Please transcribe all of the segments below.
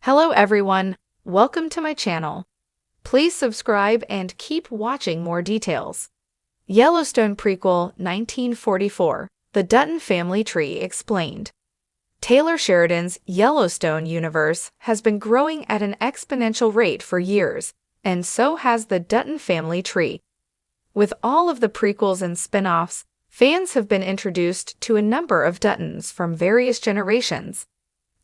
Hello everyone, welcome to my channel. Please subscribe and keep watching more details. Yellowstone Prequel 1944, The Dutton Family Tree Explained. Taylor Sheridan's Yellowstone universe has been growing at an exponential rate for years, and so has the Dutton family tree. With all of the prequels and spin-offs, fans have been introduced to a number of Duttons from various generations.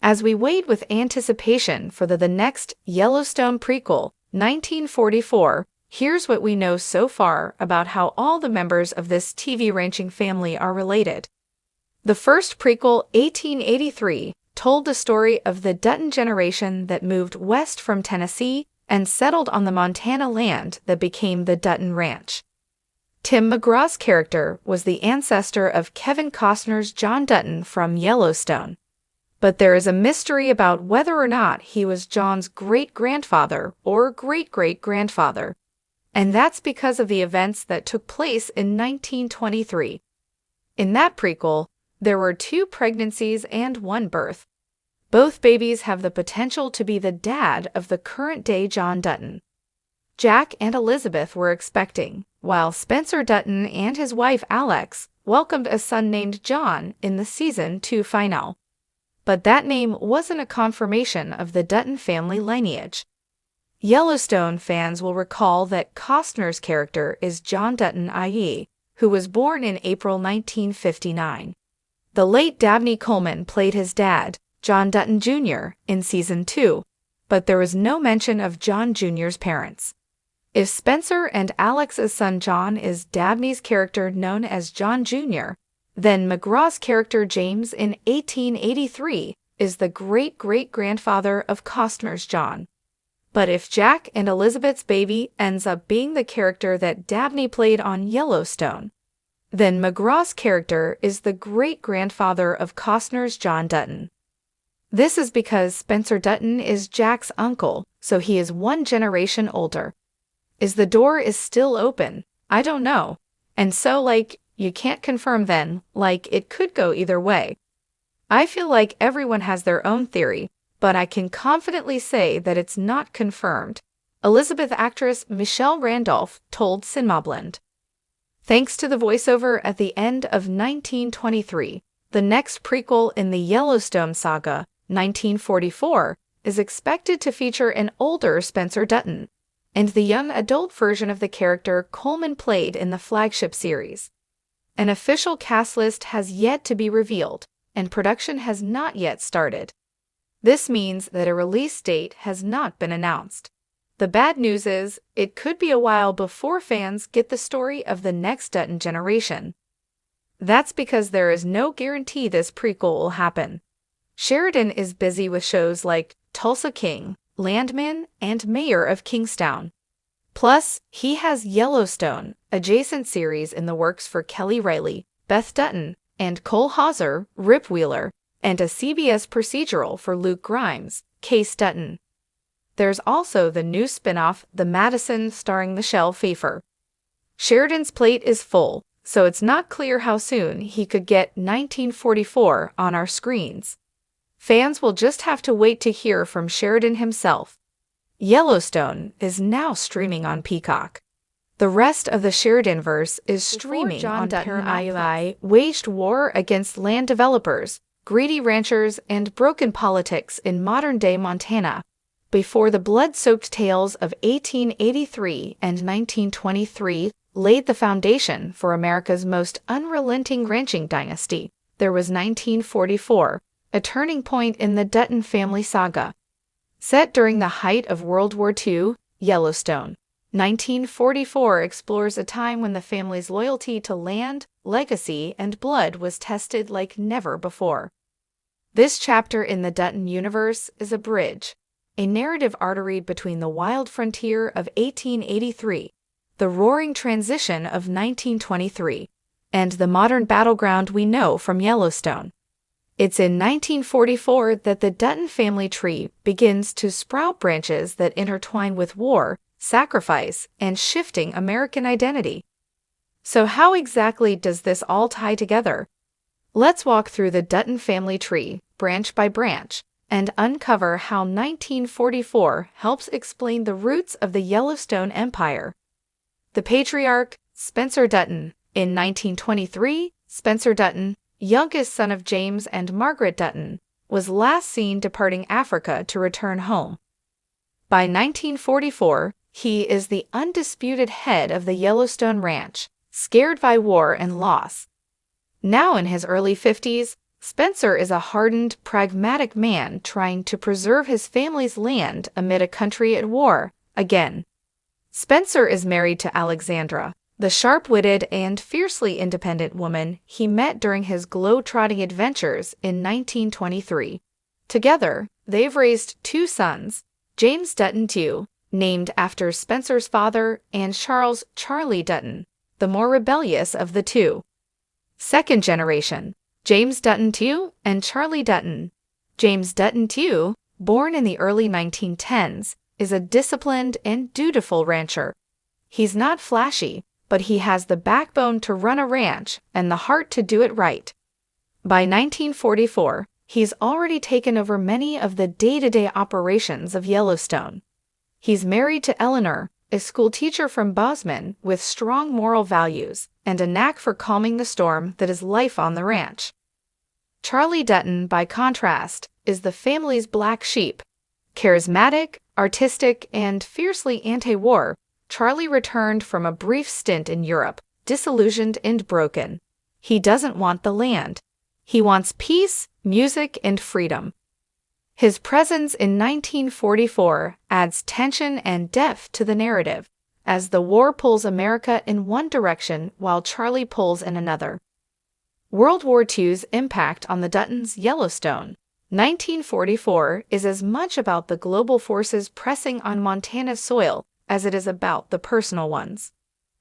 As we wait with anticipation for the next Yellowstone Prequel, 1944, here's what we know so far about how all the members of this TV ranching family are related. The first prequel, 1883, told the story of the Dutton generation that moved west from Tennessee and settled on the Montana land that became the Dutton Ranch. Tim McGraw's character was the ancestor of Kevin Costner's John Dutton from Yellowstone. But there is a mystery about whether or not he was John's great-grandfather or great-great-grandfather, and that's because of the events that took place in 1923. In that prequel, there were 2 pregnancies and 1 birth. Both babies have the potential to be the dad of the current-day John Dutton. Jack and Elizabeth were expecting, while Spencer Dutton and his wife Alex welcomed a son named John in the Season 2 finale. But that name wasn't a confirmation of the Dutton family lineage. Yellowstone fans will recall that Costner's character is John Dutton IE, who was born in April 1959. The late Dabney Coleman played his dad, John Dutton Jr., in Season 2, but there was no mention of John Jr.'s parents. If Spencer and Alex's son John is Dabney's character known as John Jr., then McGraw's character James in 1883 is the great-great-grandfather of Costner's John. But if Jack and Elizabeth's baby ends up being the character that Dabney played on Yellowstone, then McGraw's character is the great-grandfather of Costner's John Dutton. This is because Spencer Dutton is Jack's uncle, so he is 1 generation older. The door is still open? I don't know. And so, you can't confirm then, it could go either way. I feel like everyone has their own theory, but I can confidently say that it's not confirmed. Elizabeth actress Michelle Randolph told Cinemablend. Thanks to the voiceover at the end of 1923, the next prequel in the Yellowstone saga, 1944, is expected to feature an older Spencer Dutton and the young adult version of the character Coleman played in the flagship series. An official cast list has yet to be revealed, and production has not yet started. This means that a release date has not been announced. The bad news is, it could be a while before fans get the story of the next Dutton generation. That's because there is no guarantee this prequel will happen. Sheridan is busy with shows like Tulsa King, Landman, and Mayor of Kingstown. Plus, he has Yellowstone, adjacent series in the works for Kelly Riley, Beth Dutton, and Cole Hauser, Rip Wheeler, and a CBS procedural for Luke Grimes, Case Dutton. There's also the new spin-off The Madison starring Michelle Pfeiffer. Sheridan's plate is full, so it's not clear how soon he could get 1944 on our screens. Fans will just have to wait to hear from Sheridan himself. Yellowstone is now streaming on Peacock. The rest of the Sheridanverse is streaming on Paramount+. Waged war against land developers, greedy ranchers, and broken politics in modern-day Montana, before the blood-soaked tales of 1883 and 1923 laid the foundation for America's most unrelenting ranching dynasty. There was 1944, a turning point in the Dutton family saga. Set during the height of World War II, Yellowstone, 1944 explores a time when the family's loyalty to land, legacy, and blood was tested like never before. This chapter in the Dutton universe is a bridge, a narrative artery between the wild frontier of 1883, the roaring transition of 1923, and the modern battleground we know from Yellowstone. It's in 1944 that the Dutton family tree begins to sprout branches that intertwine with war, sacrifice, and shifting American identity. So how exactly does this all tie together? Let's walk through the Dutton family tree, branch by branch, and uncover how 1944 helps explain the roots of the Yellowstone Empire. The patriarch, Spencer Dutton. In 1923, Spencer Dutton, youngest son of James and Margaret Dutton, was last seen departing Africa to return home. By 1944, he is the undisputed head of the Yellowstone Ranch, scared by war and loss. Now in his early 50s, Spencer is a hardened, pragmatic man trying to preserve his family's land amid a country at war, again. Spencer is married to Alexandra, the sharp-witted and fiercely independent woman he met during his globe-trotting adventures in 1923. Together, they've raised 2 sons, James Dutton II, named after Spencer's father, and Charles "Charlie" Dutton, the more rebellious of the two. Second generation, James Dutton II and Charlie Dutton. James Dutton II, born in the early 1910s, is a disciplined and dutiful rancher. He's not flashy, but he has the backbone to run a ranch and the heart to do it right. By 1944, he's already taken over many of the day-to-day operations of Yellowstone. He's married to Eleanor, a schoolteacher from Bozeman with strong moral values and a knack for calming the storm that is life on the ranch. Charlie Dutton, by contrast, is the family's black sheep. Charismatic, artistic, and fiercely anti-war, Charlie returned from a brief stint in Europe, disillusioned and broken. He doesn't want the land. He wants peace, music, and freedom. His presence in 1944 adds tension and depth to the narrative, as the war pulls America in one direction while Charlie pulls in another. World War II's impact on the Duttons' Yellowstone. 1944 is as much about the global forces pressing on Montana's soil as it is about the personal ones.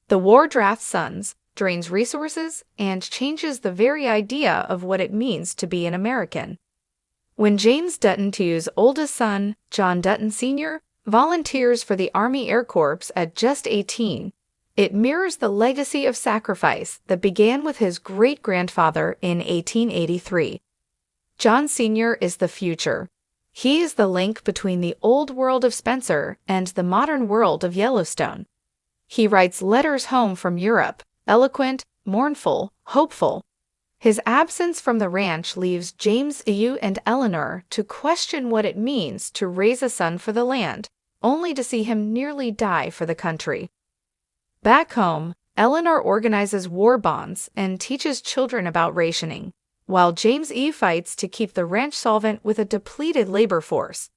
The war drafts sons, drains resources, and changes the very idea of what it means to be an American. When James Dutton II's oldest son, John Dutton Sr., volunteers for the Army Air Corps at just 18, it mirrors the legacy of sacrifice that began with his great-grandfather in 1883. John Sr. is the future. He is the link between the old world of Spencer and the modern world of Yellowstone. He writes letters home from Europe, eloquent, mournful, hopeful. His absence from the ranch leaves James and Eleanor to question what it means to raise a son for the land, only to see him nearly die for the country. Back home, Eleanor organizes war bonds and teaches children about rationing, while James fights to keep the ranch solvent with a depleted labor force.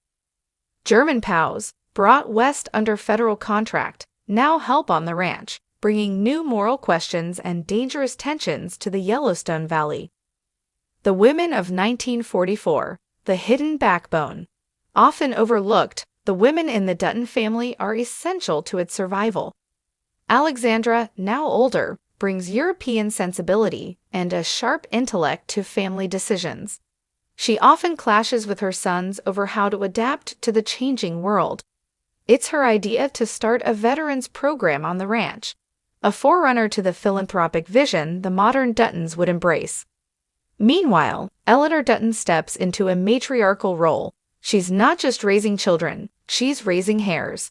German POWs, brought west under federal contract, now help on the ranch, bringing new moral questions and dangerous tensions to the Yellowstone Valley. The women of 1944, the hidden backbone. Often overlooked, the women in the Dutton family are essential to its survival. Alexandra, now older, brings European sensibility and a sharp intellect to family decisions. She often clashes with her sons over how to adapt to the changing world. It's her idea to start a veterans program on the ranch, a forerunner to the philanthropic vision the modern Duttons would embrace. Meanwhile, Eleanor Dutton steps into a matriarchal role. She's not just raising children, she's raising heirs.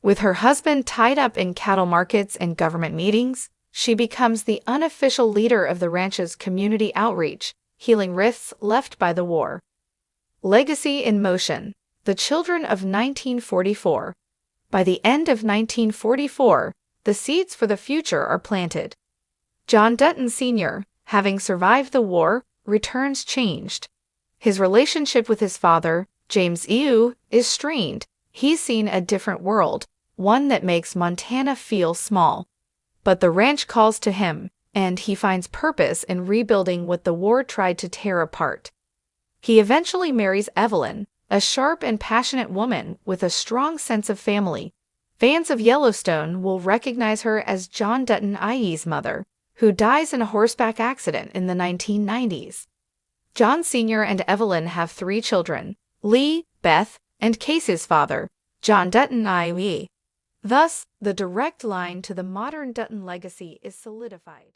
With her husband tied up in cattle markets and government meetings, she becomes the unofficial leader of the ranch's community outreach, healing rifts left by the war. Legacy in motion. The children of 1944. By the end of 1944, the seeds for the future are planted. John Dutton Sr., having survived the war, returns changed. His relationship with his father, James is strained. He's seen a different world, one that makes Montana feel small. But the ranch calls to him, and he finds purpose in rebuilding what the war tried to tear apart. He eventually marries Evelyn, a sharp and passionate woman with a strong sense of family. Fans of Yellowstone will recognize her as John Dutton IE's mother, who dies in a horseback accident in the 1990s. John Sr. and Evelyn have 3 children, Lee, Beth, and Case's father, John Dutton IE. Thus, the direct line to the modern Dutton legacy is solidified.